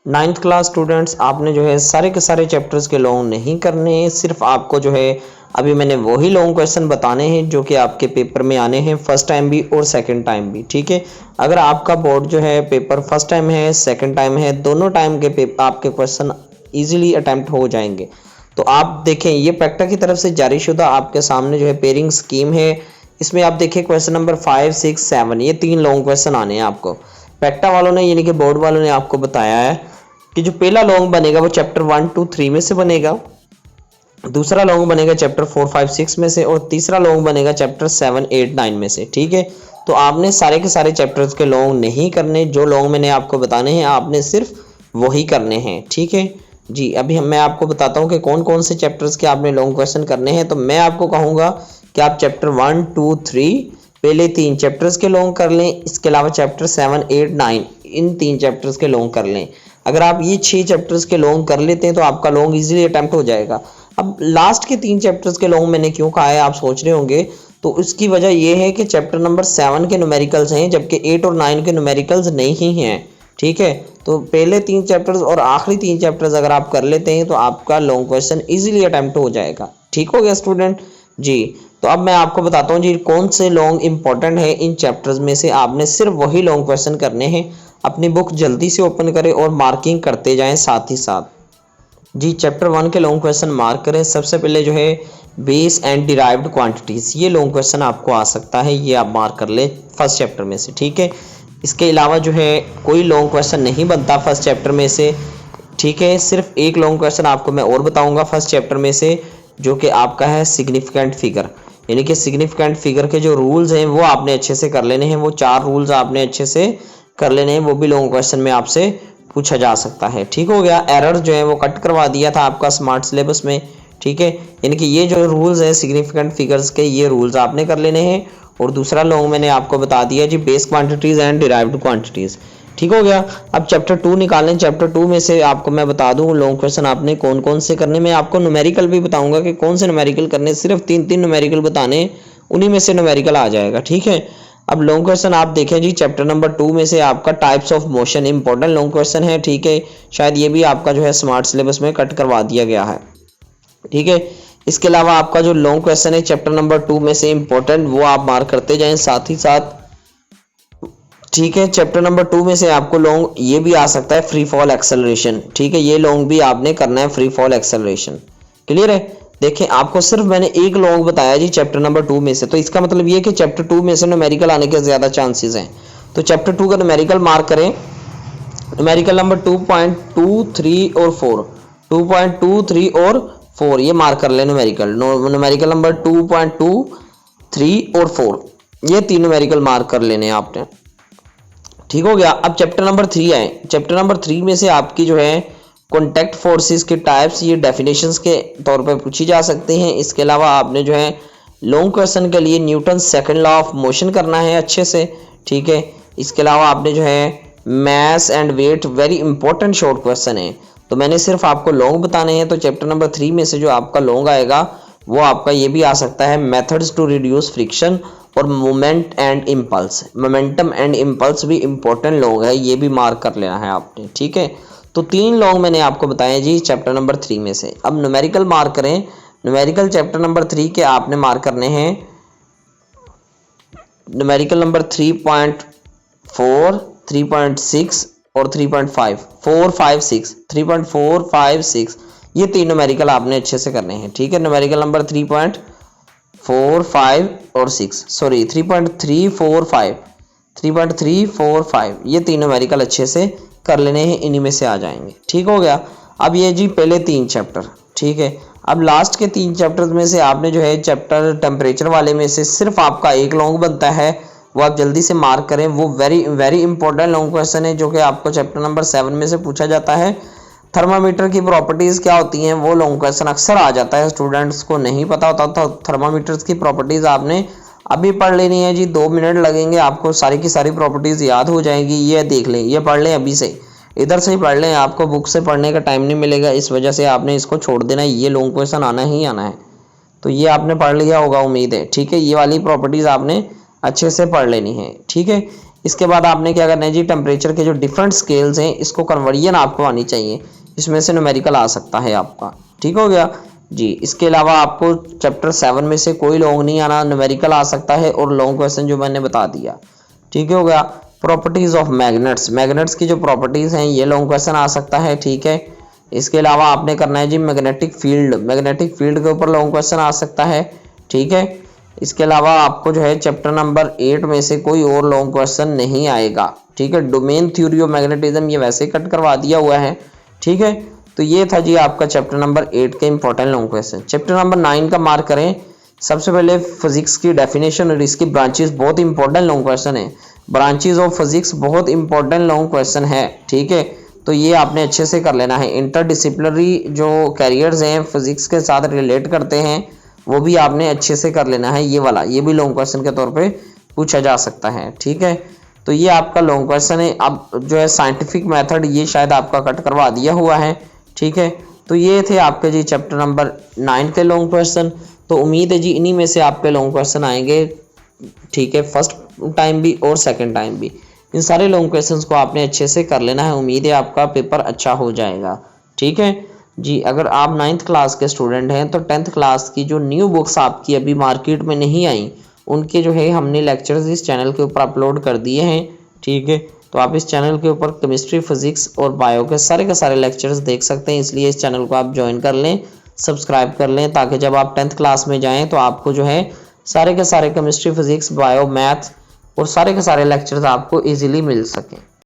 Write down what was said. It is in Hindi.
नाइन्थ क्लास स्टूडेंट्स, आपने जो है सारे के सारे चैप्टर्स के लॉन्ग नहीं करने हैं, सिर्फ आपको जो है अभी मैंने वही लॉन्ग क्वेश्चन बताने हैं जो कि आपके पेपर में आने हैं फर्स्ट टाइम भी और सेकंड टाइम भी। ठीक है, अगर आपका बोर्ड जो है पेपर फर्स्ट टाइम है सेकंड टाइम है, दोनों टाइम के पेपर आपके क्वेश्चन इजीली अटेम्प्ट हो जाएंगे। तो आप देखें, ये पैक्टा की तरफ से जारीशुदा आपके सामने जो है पेयरिंग स्कीम है। इसमें आप देखिए क्वेश्चन नंबर 5, 6, 7 ये 3 लॉन्ग क्वेश्चन आने हैं आपको। पैक्टा वालों ने यानी कि बोर्ड वालों ने आपको बताया है कि जो पहला लॉन्ग बनेगा वो चैप्टर 1, 2, 3 में से बनेगा, दूसरा लॉन्ग बनेगा चैप्टर 4, 5, 6 में से, और तीसरा लॉन्ग बनेगा चैप्टर 7, 8, 9 में से। ठीक है, तो आपने सारे के सारे चैप्टर्स के लॉन्ग नहीं करने, जो लॉन्ग मैंने आपको बताने हैं आपने सिर्फ वही करने हैं। ठीक है जी, अभी मैं आपको बताता हूँ कि कौन कौन से चैप्टर्स के आपने लॉन्ग क्वेश्चन करने हैं। तो मैं आपको कहूँगा कि आप चैप्टर 1, 2, 3 पहले 3 चैप्टर्स के लॉन्ग कर लें, इसके अलावा चैप्टर 7, 8, 9 इन 3 चैप्टर्स के लॉन्ग कर लें। अगर आप ये 6 चैप्टर्स के लॉन्ग कर लेते हैं तो आपका लॉन्ग इजीली अटेम्प्ट हो जाएगा। अब लास्ट के 3 चैप्टर्स के लॉन्ग मैंने क्यों कहा है आप सोच रहे होंगे, तो उसकी वजह यह है कि चैप्टर नंबर 7 के न्यूमेरिकल्स हैं जबकि 8 और 9 के न्यूमेरिकल्स नहीं हैं। ठीक है, तो पहले 3 चैप्टर्स और आखिरी 3 चैप्टर्स अगर आप कर लेते हैं तो आपका लॉन्ग क्वेश्चन इजीली अटेम्प्ट हो जाएगा। ठीक हो गया स्टूडेंट जी। तो अब मैं आपको बताता हूँ जी कौन से लॉन्ग इंपॉर्टेंट है। इन चैप्टर्स में से आपने सिर्फ वही लॉन्ग क्वेश्चन करने हैं। अपनी बुक जल्दी से ओपन करें और मार्किंग करते जाएं साथ ही साथ। जी, चैप्टर 1 के लॉन्ग क्वेश्चन मार्क करें। सबसे पहले जो है बेस एंड डिराइव्ड क्वांटिटीज, ये लॉन्ग क्वेश्चन आपको आ सकता है, ये आप मार्क कर ले फर्स्ट चैप्टर में से। ठीक है, इसके अलावा जो है कोई लॉन्ग क्वेश्चन नहीं बनता फर्स्ट चैप्टर में से। ठीक है, सिर्फ एक लॉन्ग क्वेश्चन आपको मैं और बताऊंगा फर्स्ट चैप्टर में से, जो कि आपका है सिग्निफिकेंट फिगर। यानी कि सिग्निफिकेंट फिगर के जो रूल्स हैं वो आपने अच्छे से कर लेने हैं, वो 4 रूल्स आपने अच्छे से कर लेने हैं, वो भी लॉन्ग क्वेश्चन में आपसे पूछा जा सकता है। ठीक हो गया, एरर जो है वो कट करवा दिया था आपका स्मार्ट सिलेबस में। ठीक है, यानी कि ये जो रूल्स हैं सिग्निफिकेंट फिगर्स के, ये रूल्स आपने कर लेने हैं। और दूसरा लॉन्ग मैंने आपको बता दिया जी base quantities and derived quantities. ठीक हो गया, अब चैप्टर 2 निकालें। चैप्टर 2 में से आपको मैं बता दूं लॉन्ग क्वेश्चन आपने कौन कौन से करने। मैं आपको न्यूमेरिकल भी बताऊंगा कि कौन से न्यूमेरिकल करने, सिर्फ 3 न्यूमेरिकल बताने, उन्हीं में से न्यूमेरिकल आ जाएगा। ठीक है, अब लॉन्ग क्वेश्चन आप देखें जी चैप्टर नंबर 2 में से आपका types of motion important long question है। ठीक है, शायद ये भी आपका जो है स्मार्ट सिलेबस में कट करवा दिया गया है। ठीक है, इसके अलावा आपका जो लॉन्ग क्वेश्चन है चैप्टर नंबर 2 में से इंपॉर्टेंट, वो आप मार्क करते जाएं साथ ही साथ। ठीक है, चैप्टर नंबर 2 में से आपको लॉन्ग ये भी आ सकता है फ्री फॉल एक्सेलरेशन। ठीक है, ये लॉन्ग भी आपने करना है, फ्री फॉल एक्सेलरेशन। क्लियर है, देखें आपको सिर्फ मैंने एक लॉन्ग बताया जी चैप्टर नंबर 2 में से, तो इसका मतलब ये कि चैप्टर 2 में से न्यूमेरिकल आने के ज्यादा चांसेस हैं। तो चैप्टर 2 का न्यूमेरिकल मार्क करें। न्यूमेरिकल नंबर 2.2, 3 और 4, 2.2, 3 और 4 ये मार्क कर लें न्यूमेरिकल। न्यूमेरिकल नंबर 2.2, 3 और 4 ये 3 न्यूमेरिकल मार्क कर लेने हैं आपने। ठीक हो गया, अब चैप्टर नंबर 3 आए। चैप्टर नंबर 3 में से आपकी जो है कॉन्टैक्ट फोर्सेस के टाइप्स, ये डेफिनेशंस के तौर पर पूछी जा सकती हैं। इसके अलावा आपने जो है लॉन्ग क्वेश्चन के लिए Newton second law of motion करना है अच्छे से। ठीक है, इसके अलावा आपने जो है mass and weight, very important short question है, तो मैंने सिर्फ आपको लॉन्ग बताने हैं। तो चैप्टर नंबर 3 में से जो आपका लॉन्ग आएगा वो आपका ये भी आ सकता है मेथड्स टू रिड्यूस फ्रिक्शन और moment and impulse. Momentum and impulse भी इंपॉर्टेंट लॉन्ग है, ये भी मार्क कर लेना है आपने। ठीक है, तो 3 लॉन्ग मैंने आपको बताए जी चैप्टर नंबर 3 में से। अब न्यूमेरिकल मार्क करें। न्यूमेरिकल चैप्टर नंबर 3 के आपने मार्क करने हैं न्यूमेरिकल नंबर 3.4, 3.6 और 3.5, 4, 5, 6, 3.4, 5, 6 ये 3 न्यूमेरिकल आपने अच्छे से करने हैं। ठीक है, न्यूमेरिकल नंबर 3.4, 5 और 6, सॉरी 3.3, 4, 5, 3.3, 4, 5 ये 3 न्यूमेरिकल अच्छे से कर लेने हैं, इन्हीं में से आ जाएंगे। ठीक हो गया, अब ये जी पहले 3 चैप्टर। ठीक है, अब लास्ट के 3 चैप्टर्स में से आपने जो है चैप्टर टेम्परेचर वाले में से सिर्फ आपका एक लॉन्ग बनता है, वो आप जल्दी से मार्क करें। वो very very important long question है जो कि आपको चैप्टर नंबर 7 में से पूछा जाता है। थर्मामीटर की प्रॉपर्टीज क्या होती हैं वो लॉन्ग क्वेश्चन अक्सर आ जाता है, स्टूडेंट्स को नहीं पता होता। तो थर्मामीटर्स की प्रॉपर्टीज आपने अभी पढ़ लेनी है जी, 2 मिनट लगेंगे आपको, सारी की सारी प्रॉपर्टीज याद हो जाएंगी। ये देख लें, ये पढ़ लें अभी से, इधर से ही पढ़ लें, आपको बुक से पढ़ने का टाइम नहीं मिलेगा, इस वजह से आपने इसको छोड़ देना है। ये लॉन्ग क्वेश्चन आना ही आना है, तो ये आपने पढ़ लिया होगा उम्मीद है। ठीक है, ये वाली प्रॉपर्टीज आपने अच्छे से पढ़ लेनी है। ठीक है, इसके बाद आपने क्या करना है जी, टेम्परेचर के जो डिफरेंट स्केल्स हैं इसको कन्वर्जन आपको आनी चाहिए, इसमें से न्यूमेरिकल आ सकता है आपका। ठीक हो गया जी। इसके अलावा आपको चैप्टर 7 में से कोई लॉन्ग नहीं आना, न्यूमेरिकल आ सकता है और लॉन्ग क्वेश्चन जो मैंने बता दिया। ठीक हो गया। प्रॉपर्टीज ऑफ मैग्नेट्स, मैग्नेट्स की जो प्रॉपर्टीज हैं ये लॉन्ग क्वेश्चन आ सकता है। ठीक है। इसके अलावा आपने करना है जी मैग्नेटिक फील्ड, मैग्नेटिक फील्ड के ऊपर लॉन्ग क्वेश्चन आ सकता है। ठीक है। इसके अलावा आपको जो है चैप्टर नंबर 8 में से कोई और लॉन्ग क्वेश्चन नहीं आएगा। ठीक है। डोमेन थ्योरी ऑफ मैग्नेटिज्म ये वैसे कट करवा दिया हुआ है। ठीक है। तो ये था जी आपका चैप्टर नंबर 8 के important long question. Chapter number 9 का मार्क करें। सबसे पहले फिजिक्स की डेफिनेशन और इसकी ब्रांचेस, बहुत इंपॉर्टेंट लॉन्ग क्वेश्चन है। ब्रांचेस ऑफ फिजिक्स बहुत इंपॉर्टेंट लॉन्ग क्वेश्चन है। ठीक है। तो ये आपने अच्छे से कर लेना है। इंटरडिसिप्लिनरी जो कैरियर्स हैं फिजिक्स के साथ रिलेट करते हैं वो भी आपने अच्छे से कर लेना है। ये वाला ये भी लॉन्ग क्वेश्चन के तौर पे पूछा जा सकता है। ठीक है। तो ये आपका लॉन्ग क्वेश्चन है। अब जो है साइंटिफिक मेथड ये शायद आपका कट करवा दिया हुआ है। ठीक है। तो ये थे आपके जी चैप्टर नंबर 9 के लॉन्ग क्वेश्चन। तो उम्मीद है जी इन्हीं में से आपके लॉन्ग क्वेश्चन आएंगे। ठीक है। फर्स्ट टाइम भी और सेकंड टाइम भी इन सारे लॉन्ग क्वेश्चंस को आपने अच्छे से कर लेना है। उम्मीद है आपका पेपर अच्छा हो जाएगा। ठीक है जी। अगर आप 9th क्लास के स्टूडेंट हैं तो 10th क्लास की जो न्यू बुक्स आपकी अभी मार्केट में नहीं आई उनके जो है हमने लेक्चर्स इस चैनल के ऊपर अपलोड कर दिए हैं। ठीक है। तो आप इस चैनल के ऊपर केमिस्ट्री, फिजिक्स और बायो के सारे लेक्चर्स देख सकते हैं। इसलिए इस चैनल को आप ज्वाइन कर लें, सब्सक्राइब कर लें, ताकि जब आप 10th क्लास में जाएँ तो आपको जो है सारे के सारे केमिस्ट्री, फिजिक्स, बायो, मैथ और सारे के सारे लेक्चर्स आपको ईजिली मिल सकें।